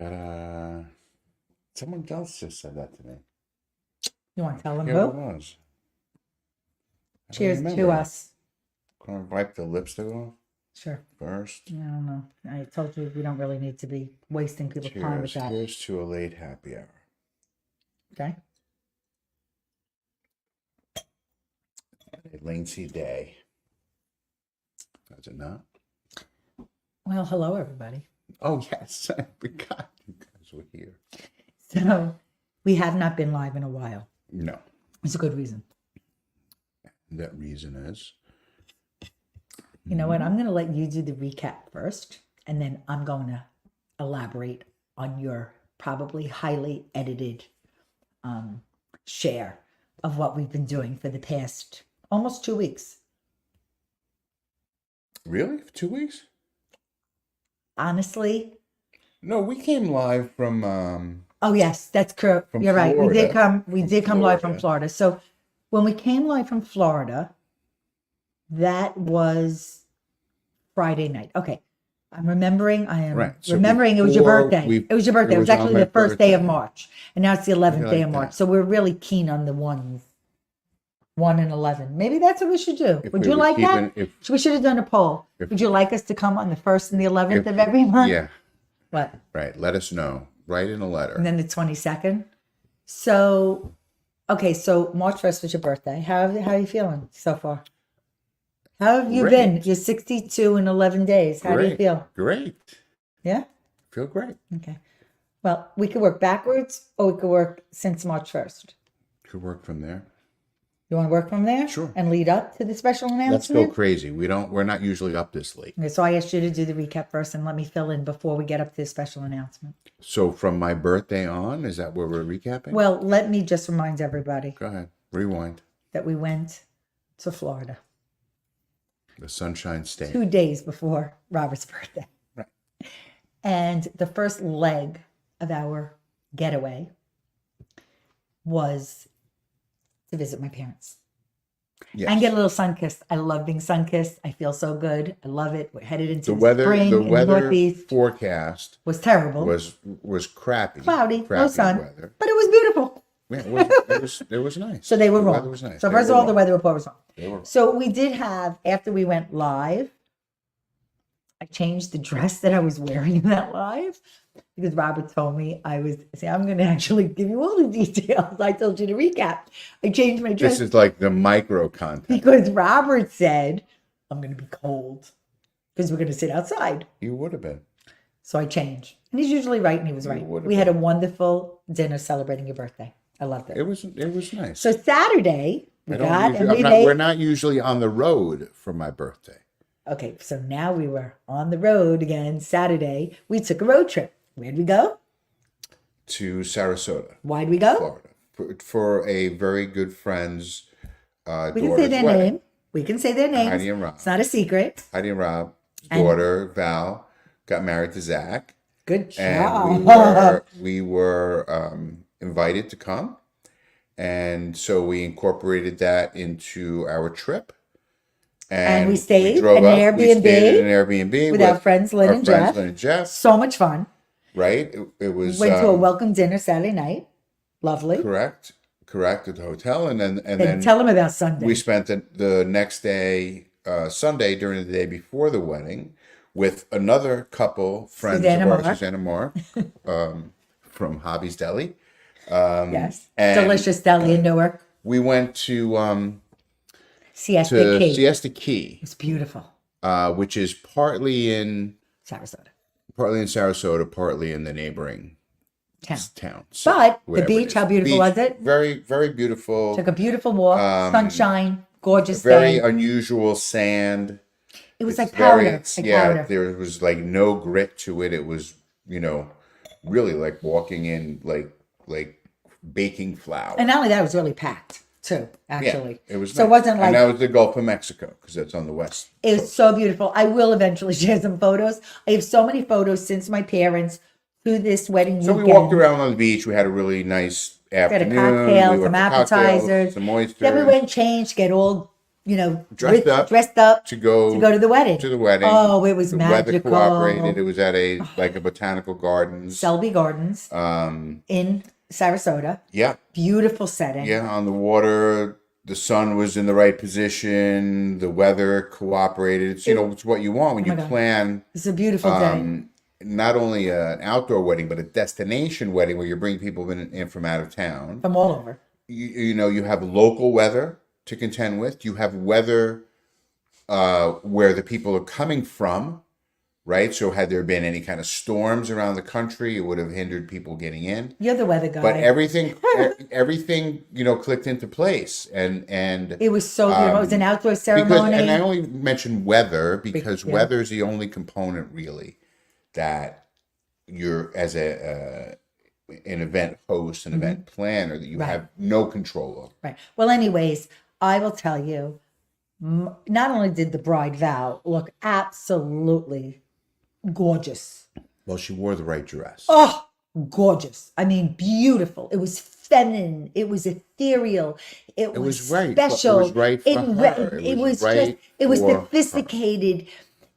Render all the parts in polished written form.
Uh, Someone else just said that to me. You want to tell them Yeah, what who? was? I don't Cheers to remember. us. Gonna wipe the lipstick off Sure. first. I don't know. I told you we don't really need to be wasting people's time with Cheers. that. Here's to a late happy hour. Okay. A lengthy day. Does it not? Well, hello, everybody. Oh, yes. I forgot you guys were here. So we have not been live in a while. No. It's a good reason. That reason is? You know what? I'm going to let you do the recap first, and then I'm going to elaborate on your probably highly edited share of what we've been doing for the past almost 2 weeks. Really? 2 weeks? Honestly. No, we came live from Oh yes, that's correct. From You're right. We did Florida. come live from Florida. So when we came live from Florida, that was Friday night. Okay. I'm remembering. I am Right. So remembering it was your before birthday. It was your birthday. It was on actually my the first day of birthday. March. And now it's the 11th day like of March. that. So we're really keen on the ones. 1 and 11. Maybe that's what we should do. If Would we you were like that? if- We should have done a poll. if- Would you like us to come on the 1st and the 11th if- of every month? Yeah. What? Right. Let us know. Write in a letter. And then the 22nd. So, okay, so March 1st was your birthday. How are you feeling so far? How have you Great. been? You're 62 in 11 days. How do you Great. feel? Great. Yeah? Feel great. Okay. Well, we could work backwards or we could work since March 1st. Could work from there. You want to work from there? Sure. And lead up to the special Let's announcement? go crazy. We're not usually up this late. Okay, so I asked you to do the recap first and let me fill in before we get up to the special announcement. So from my birthday on, is that where we're recapping? Well, let me just remind everybody Go ahead. Rewind. that we went to Florida The Sunshine State. 2 days before Robert's birthday. Right. And the first leg of our getaway was to visit my parents. Yes. And get a little sun kissed. I love being sun kissed. I feel so good. I love it. We're headed into the weather. spring The in the weather Northeast. forecast Was terrible. was crappy. Cloudy, no Crappy sun. weather. But it was beautiful. Yeah, it was nice. So they were The wrong. weather was nice. So They first were of all, the wrong. weather report was wrong. They were wrong. So we did have, after we went live, I changed the dress that I was wearing in that live because Robert told me I'm going to actually give you all the details. I told you to recap. I changed my dress This is like the micro content. because Robert said, I'm going to be cold because we're going to sit outside. You would have been. So I changed. And he's usually right, and he was You right. would've We had a been. wonderful dinner celebrating your birthday. I loved it. It was nice. So Saturday, I don't usually- we're not usually on the road for my birthday. Okay, so now we were on the road again. Saturday, we took a road trip. Where'd we go? To Sarasota, Why'd we go? Florida, for a very good friend's We can say daughter's their wedding. name. We can say their names. Heidi and Rob. It's not a secret. Heidi and Rob's And- daughter, Val, got married to Zach. Good And job. we were invited to come. And so we incorporated that into our trip. And we stayed drove in an up. We Airbnb stayed in an Airbnb with our friends Lynn our and friends Jeff. Lynn and Jeff, So much fun. right? It was Went to a welcome dinner Saturday night. Lovely. correct at the hotel, and Then then tell them about Sunday. we spent the next day, Sunday, during the day before the wedding, with another couple friends Susanna of ours, Mark. Susanna Mark, from Hobby's Deli. Yes. and- Delicious deli in Newark. We went to Siesta Key. Siesta Key, It's beautiful. which is partly in Sarasota. Sarasota, partly in the neighboring Town. town. So, But the whatever it beach, is. how beautiful was it? Very, very beautiful. Took a beautiful walk. Sunshine. Gorgeous Very day. unusual sand. It was like Very- powder. Like powder. there was like no grit to it. It was, really like walking in like baking flour. And not only that, it was really packed too, actually. It was So it nice. wasn't like, and that was the Gulf of Mexico because that's on the west. it was so beautiful. I will eventually share some photos. I have so many photos since my parents to this wedding So we weekend. walked around on the beach. We had a really nice We had a afternoon. cocktail, We some went to cocktails, appetizers. some oysters. Then we went and changed, get all dressed up to to go go to the wedding. to the wedding. Oh, it was The weather cooperated. It magical. was at a botanical gardens. Selby Gardens in Sarasota. Yeah, Beautiful setting. yeah, on the water. The sun was in the right position. The weather cooperated. It's it's what you want when Oh my you God. plan It's a beautiful day. not only an outdoor wedding but a destination wedding where you bring people in from out of town. From all over. You have local weather to contend with. You have weather where the people are coming from, right? So had there been any kind of storms around the country, it would have hindered people getting in. You're the weather guy. But everything, clicked into place, and it was so beautiful. It was an outdoor ceremony. and I only mentioned weather because Yeah. weather is the only component really that you're as an event host, an event planner that you Right. have no control of. Right. Well, anyways, I will tell you, not only did the bride vow look absolutely gorgeous. Well, she wore the right dress. Oh, gorgeous. I mean, beautiful. It was feminine. It was ethereal. It was was right. special. It was right for her. It was right it was for her. sophisticated.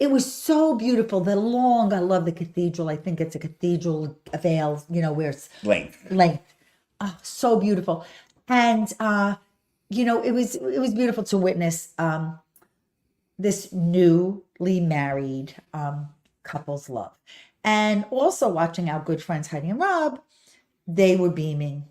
It was so beautiful. I love the cathedral. I think it's a cathedral veil, where it's length. Oh, so beautiful. And, it was beautiful to witness this newly married couple's love. And also watching our good friends Heidi and Rob, they were beaming,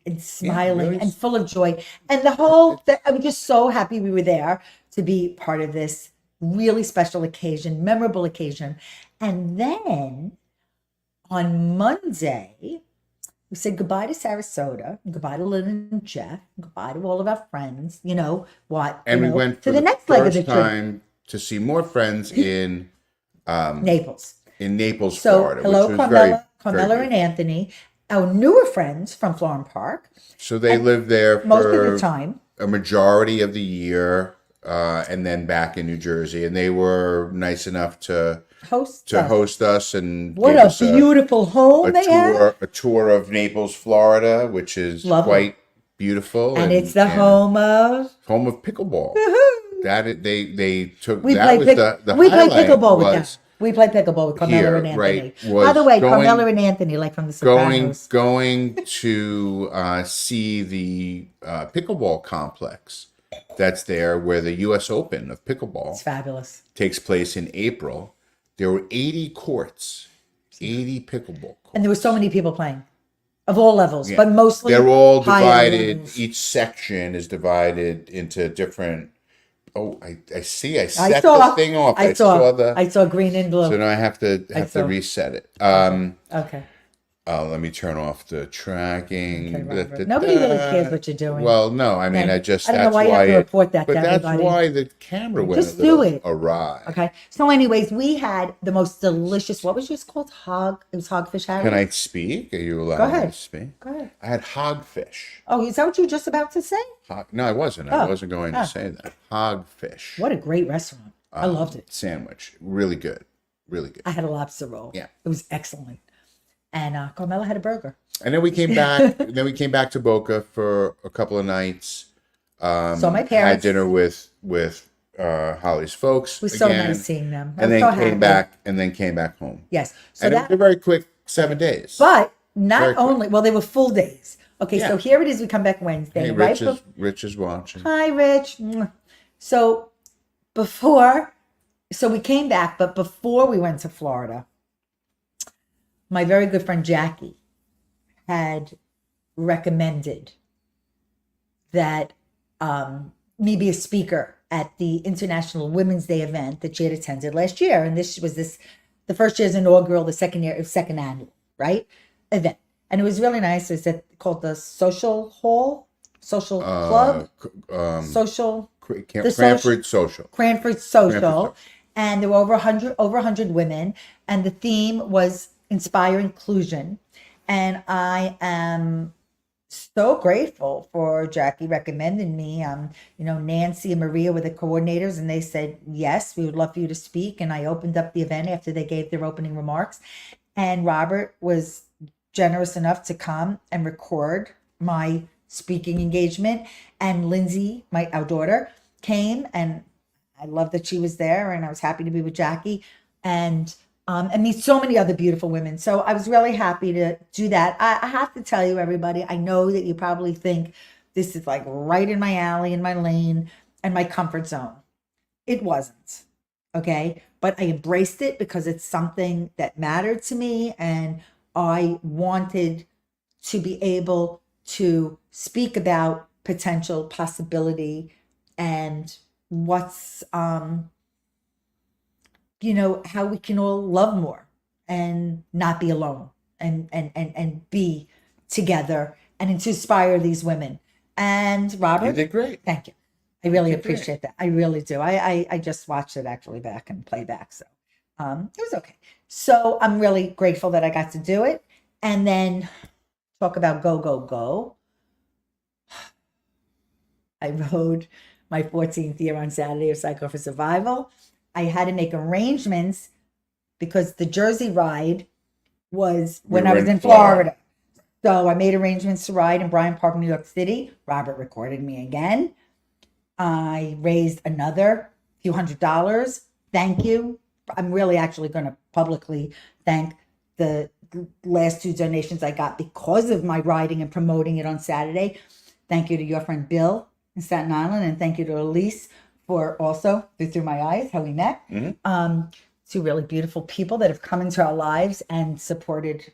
and smiling really. and full of joy. And I'm just so happy we were there to be part of this really special occasion, memorable occasion. And then on Monday, we said goodbye to Sarasota, goodbye to Lynn and Jeff, goodbye to all of our friends, And we went to for the next leg of the first trip. time to see more friends in Naples. Naples, So Florida, hello, which was very, Carmela very and Anthony, our newer friends from Florham Park, so they lived there most of for the time. a majority of the year, and then back in New Jersey, and they were nice enough to Host host us and What gave a us beautiful home they have. a tour of Naples, Florida, which is Lovely. quite beautiful, And it's the home of pickleball. They took we that played was the we played highlight pickleball with them. was We played pickleball with Carmela here, and Anthony. right, By the way, was Carmela and Anthony, like from The Sopranos. going to see the pickleball complex that's there where the U.S. Open of pickleball It's fabulous. takes place in April. There were 80 courts, 80 pickleball courts. And there were so many people playing of all levels, Yeah. but mostly They're all higher divided. levels. Each section is divided into different. Oh, I see. I I set saw the thing off. I saw the. I saw green and blue. So now I have to saw. reset it. Okay. Let me turn off the tracking. Okay, Robert. Nobody really cares what you're doing. Well, no, I mean, And I just I don't know that's why you have to it- report that But to that's everybody. why the camera went Just a little do it. awry. Okay. So, anyways, we had the most delicious. What was yours called? It was hogfish Harry. Can I speak? Are you allowed Go ahead. to speak? Go ahead. I had hogfish. Oh, is that what you were just about to say? No, I wasn't. I Oh. wasn't going to say that. Hogfish. What a great restaurant. I loved it. Sandwich. Really good. Really good. I had a lobster roll. Yeah. It was excellent. And Carmela had a burger. And then we came back. Then we came back to Boca for a couple of nights. So my Had parents. dinner with Holly's folks. It was so again, nice seeing them. I And was then so came happy. back. And then came back home. Yes. So And it was a very quick 7 days. but Very not quick. only, well, they were full days. Okay, Yeah. so here it is. We come back Wednesday. Hey, right? Rich is watching. Hi, Rich. Mwah. So we came back, but before we went to Florida, my very good friend Jackie had recommended that me be a speaker at the International Women's Day event that she had attended last year. And this was the first year's inaugural, the second annual, right? Event. And it was really nice. It's called the Social Hall, Social Club, Social. Cranford Social. Cranford Social. Social. And there were over 100 women. And the theme was Inspire Inclusion. And I am so grateful for Jackie recommending me. Nancy and Maria were the coordinators, and they said, yes, we would love for you to speak. And I opened up the event after they gave their opening remarks. And Robert was generous enough to come and record my speaking engagement. And Lindsay, our daughter, came, and I love that she was there, and I was happy to be with Jackie and meet so many other beautiful women. So I was really happy to do that. I have to tell you, everybody, I know that you probably think this is like right in my alley, in my lane, and my comfort zone. It wasn't. Okay. But I embraced it because it's something that mattered to me, and I wanted to be able to speak about potential possibility and what's how we can all love more and not be alone and be together and to inspire these women. And You Robert, did great. thank you. I really did great. appreciate that. I really do. I just watched it actually back and playback. So it was okay. So I'm really grateful that I got to do it. And then talk about go, go, go. I rode my 14th year on Saturday of Cycle for Survival. I had to make arrangements because the Jersey ride was when We I were was in in Florida. So I made arrangements to ride in Bryant Park, New York City. Robert recorded me again. I raised another few $100s. Thank you. I'm really actually going to publicly thank the last 2 donations I got because of my riding and promoting it on Saturday. Thank you to your friend Bill in Staten Island, and thank you to Elise for also Through My Eyes, how we met. 2 really beautiful people that have come into our lives and supported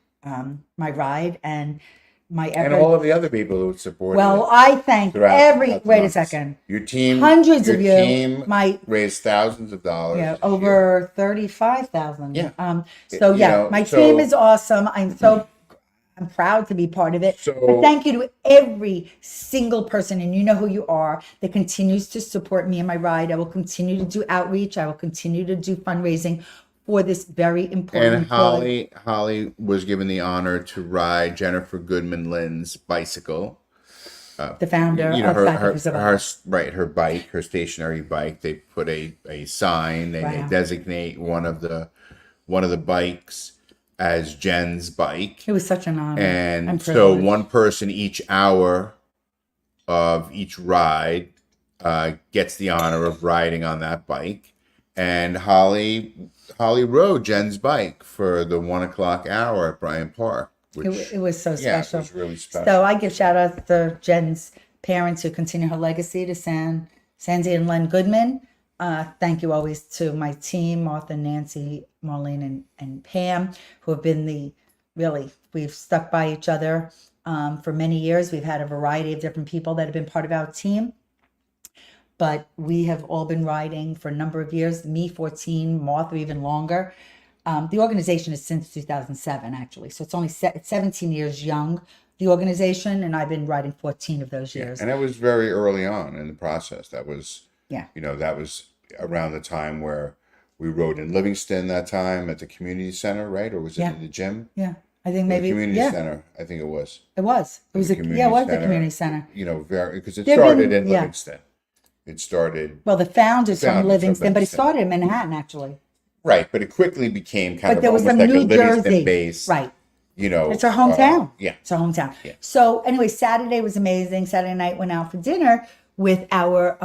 my ride and my effort. And all of the other people who supported Well, it I thank throughout the wait a months. second. Your team, Hundreds your of you. team My raised thousands of dollars. this year. over 35,000. Yeah. So You know, my so- team is awesome. I'm proud to be part of it. So- But thank you to every single person, and you know who you are, that continues to support me in my ride. I will continue to do outreach. I will continue to do fundraising for this very important And cause. Holly was given the honor to ride Jennifer Goodman Lynn's bicycle. The founder of Cycle for Survival. Her bike, her stationary bike. They put a sign. They Wow. designate one of the bikes as Jen's bike. It was such an honor. And so one person each hour of each ride gets the honor of riding on that bike. And Holly rode Jen's bike for the 1:00 hour at Bryant Park. Which, It was so special. It was really special. So I give shout out to Jen's parents who continue her legacy, to Sandy and Len Goodman. Thank you always to my team, Martha, Nancy, Marlene, and Pam, who have been we've stuck by each other for many years. We've had a variety of different people that have been part of our team, but we have all been riding for a number of years. Me, 14, Martha, even longer. The organization is since 2007, actually. So it's only 17 years young, the organization, and I've been riding 14 of those years. And it was very early on in the process. That was, Yeah. That was around the time where we rode in Livingston that time at the community center, right? Or was it Yeah. in the gym? Yeah. I think The maybe, community yeah, center, I think it was. it was. It was, The it community was the center. community center. Because it There've started been- in yeah. Livingston. It started, Well, the founders Founders from of Livingston, but it Livingston. started in Manhattan, actually. right, but it quickly became kind But of there was almost some like a New Livingston Jersey. base. Right. It's our It's hometown. yeah. It's our hometown. Yeah. So anyway, Saturday was amazing. Saturday night went out for dinner with our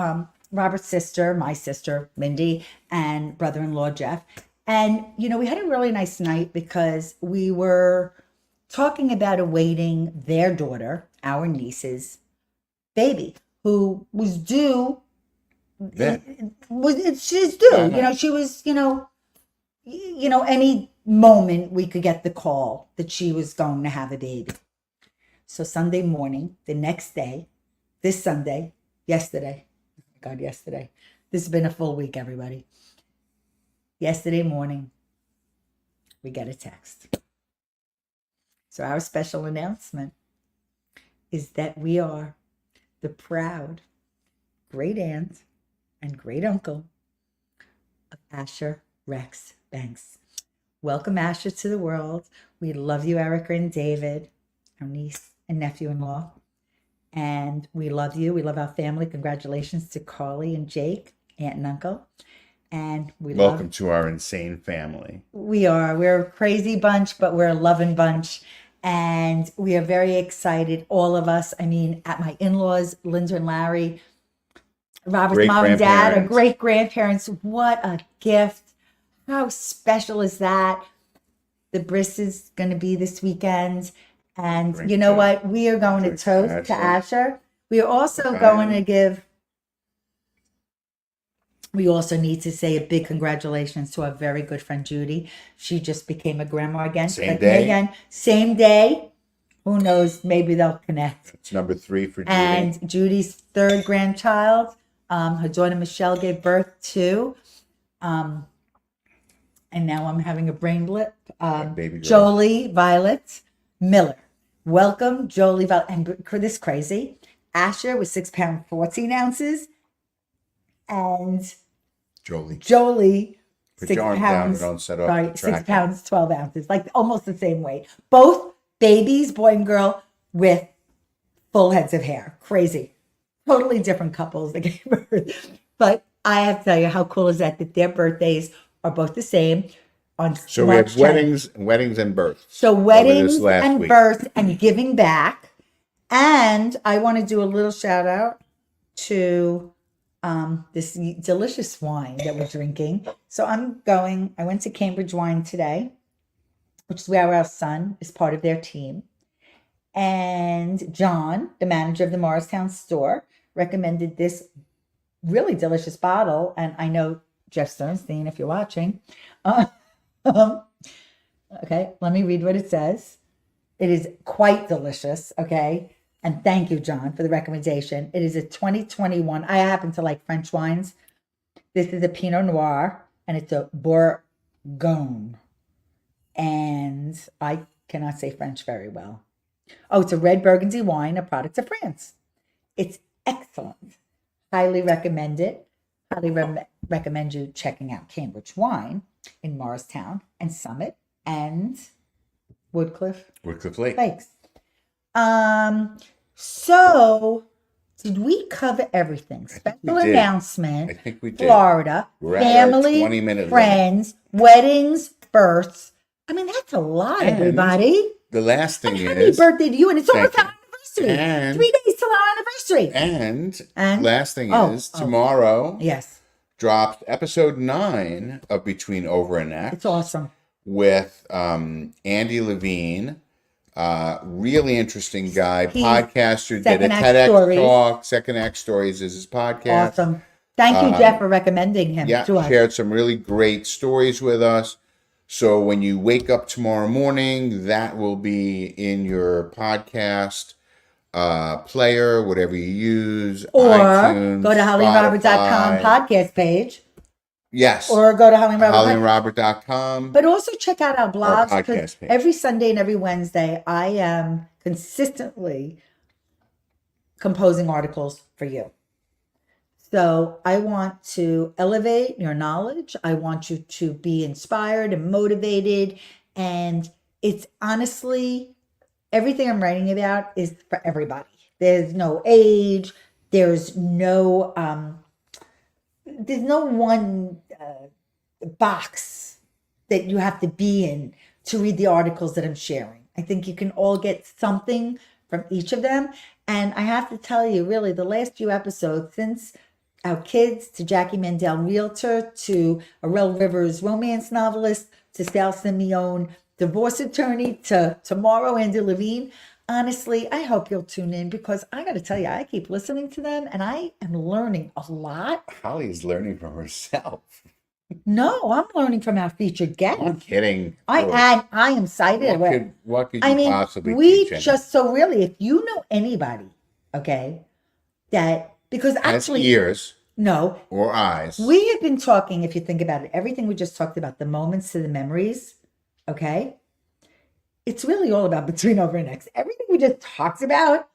Robert's sister, my sister, Mindy, and brother-in-law, Jeff. And, we had a really nice night because we were talking about awaiting their daughter, our niece's baby, who was due. Yeah. She's due. Yeah. She was, any moment we could get the call that she was going to have a baby. So Sunday morning, the next day, this Sunday, yesterday, oh my God, yesterday. This has been a full week, everybody. Yesterday morning, we get a text. So our special announcement is that we are the proud great aunt and great uncle of Asher Rex Banks. Welcome, Asher, to the world. We love you, Erica and David, our niece and nephew-in-law. And we love you. We love our family. Congratulations to Carly and Jake, aunt and uncle. And Welcome to our insane family. We're a crazy bunch, but we're a loving bunch. And we are very excited, all of us. I mean, at my in-laws, Linda and Larry, Robert's mom and dad, our great grandparents. What a gift. How special is that? The bris is going to be this weekend. And you know what? We are going to toast to Asher. We are also going to give, we also need to say a big congratulations to our very good friend Judy. She just became a grandma again. Same day. Again, same day. Who knows? Maybe they'll connect. It's number 3 for Judy. And Judy's third grandchild. Her daughter Michelle gave birth to. And now I'm having a brain blip. Baby girl. Jolie Violet Miller. Welcome, Jolie Violet. And this is crazy. Asher was 6 pounds 14 ounces. And Jolie Put 6 your arm pounds. down and don't set off Sorry, the 6 track. pounds 12 ounces. Like almost the same weight. Both babies, boy and girl, with full heads of hair. Crazy. Totally different couples that gave birth. But I have to tell you, how cool is that their birthdays are both the same on So March we have 10th. weddings and births. So weddings and week. births and giving back. And I want to do a little shout out to this delicious wine that we're drinking. So I went to Cambridge Wine today, which is where our son is part of their team. And John, the manager of the Morristown store, recommended this really delicious bottle. And I know Jeff Sternstein, if you're watching. Okay, let me read what it says. It is quite delicious, okay? And thank you, John, for the recommendation. It is a 2021. I happen to like French wines. This is a Pinot Noir, and it's a Bourgogne. And I cannot say French very well. Oh, it's a red Burgundy wine, a product of France. It's excellent. Highly recommend it. Highly recommend you checking out Cambridge Wine in Morristown and Summit and Woodcliff Lake. Lakes. So did we cover everything? Special announcement. I think we did. Florida, We're at our 20 family, minute friends, weddings, births. I mean, that's a lot, And everybody. The last thing Happy is birthday to you, and it's almost Thank our you. anniversary. And- 3 days till our anniversary. and last thing is tomorrow Yes, dropped episode 9 of Between Over and Next it's awesome. with Andy Levine. Really interesting guy, He's podcaster, did a Second Act TEDx Stories. talk. Second Act Stories is his podcast. Awesome. Thank you, Jeff, for recommending him Yeah, to us. shared some really great stories with us. So when you wake up tomorrow morning, that will be in your podcast player, whatever you use. Or iTunes, go to HolliRobert.com Spotify. podcast page. Yes. Or go to HolliRobert. HolliRobert.com. But also check out our blogs. podcast 'Cause page. every Sunday and every Wednesday, I am consistently composing articles for you. So I want to elevate your knowledge. I want you to be inspired and motivated. And it's honestly, everything I'm writing about is for everybody. There's no age. There's no one box that you have to be in to read the articles that I'm sharing. I think you can all get something from each of them. And I have to tell you, really, the last few episodes, since our kids, to Jackie Mandel, realtor, to Arel Rivers, romance novelist, to Sal Simeone, divorce attorney, to tomorrow, Andy Levine. Honestly, I hope you'll tune in because I got to tell you, I keep listening to them and I am learning a lot. Holly's learning from herself. No, I'm learning from our featured guest. I'm kidding. I am excited. What could you possibly we teach just so really, if you know anybody, okay, that because has actually ears no or eyes? we have been talking. If you think about it, everything we just talked about, the moments to the memories, okay, it's really all about Between Over and Next. Everything we just talked about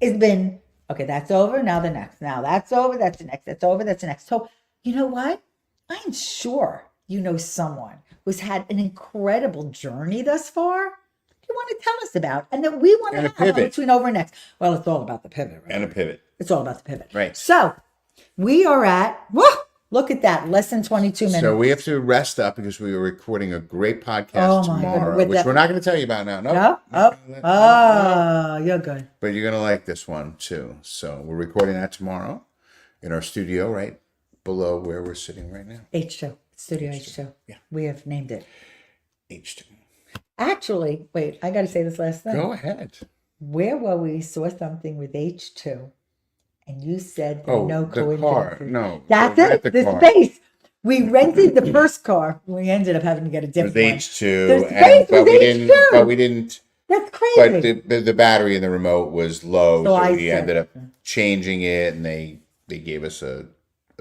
has been okay. That's over. Now the next. Now that's over. That's the next. That's over. That's the next. So you know what? I am sure you know someone who's had an incredible journey thus far. You want to tell us about, and that we want to And a have on pivot. Between Over and Next. Well, it's all about the pivot, right? And a pivot. It's all about the pivot. Right. So we are at Look at that, less than 22 minutes. So we have to rest up because we were recording a great podcast Oh, my tomorrow, goodness. With which that- we're not going to tell you about now. No. No? Oh, you're good. But you're going to like this one too. So we're recording that tomorrow in our studio right below where we're sitting right now. H2, Studio H2. Yeah. We have named it. H2. Actually, wait, I got to say this last thing. Go ahead. Where were we saw something with H2 and you said Oh, no the car. coincidence. No. That's rent it. the The car. space. We rented the first car. We ended up having to get a With different one. H2, The space but was we didn't. H2. But we didn't. That's But crazy. the battery in the remote was low, So so I we said- ended up changing it, and they gave us a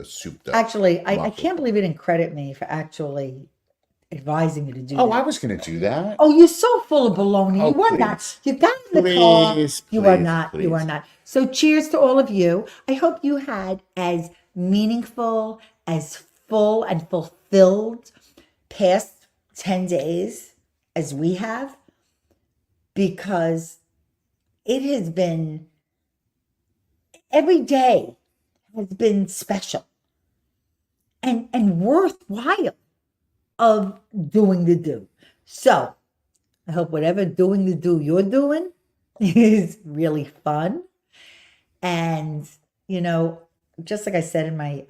souped up. Actually, I muffler. can't believe you didn't credit me for actually advising you to do Oh, that. I was going to do that. Oh, you're so full of baloney. Oh, You are please. not. You got in the car. Please, You are please, not. You please. are not. So cheers to all of you. I hope you had as meaningful, as full and fulfilled past 10 days as we have, because it has been, every day has been special and worthwhile of doing the do. So I hope whatever doing the do you're doing is really fun. And, you know, just like I said in my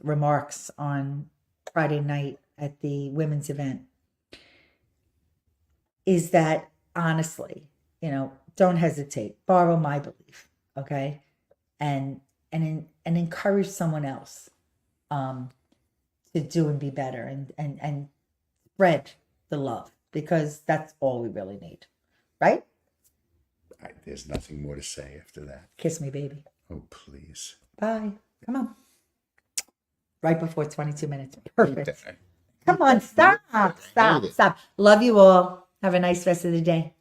remarks on Friday night at the women's event, is that honestly, you know, don't hesitate, borrow my belief, okay? And encourage someone else to do and be better and spread the love, because that's all we really need, right? There's nothing more to say after that. Kiss me, baby. Oh, please. Bye. Come on. Right before 22 minutes. Perfect. Okay. Come on, stop. I hate Stop. it. Stop. Love you all. Have a nice rest of the day.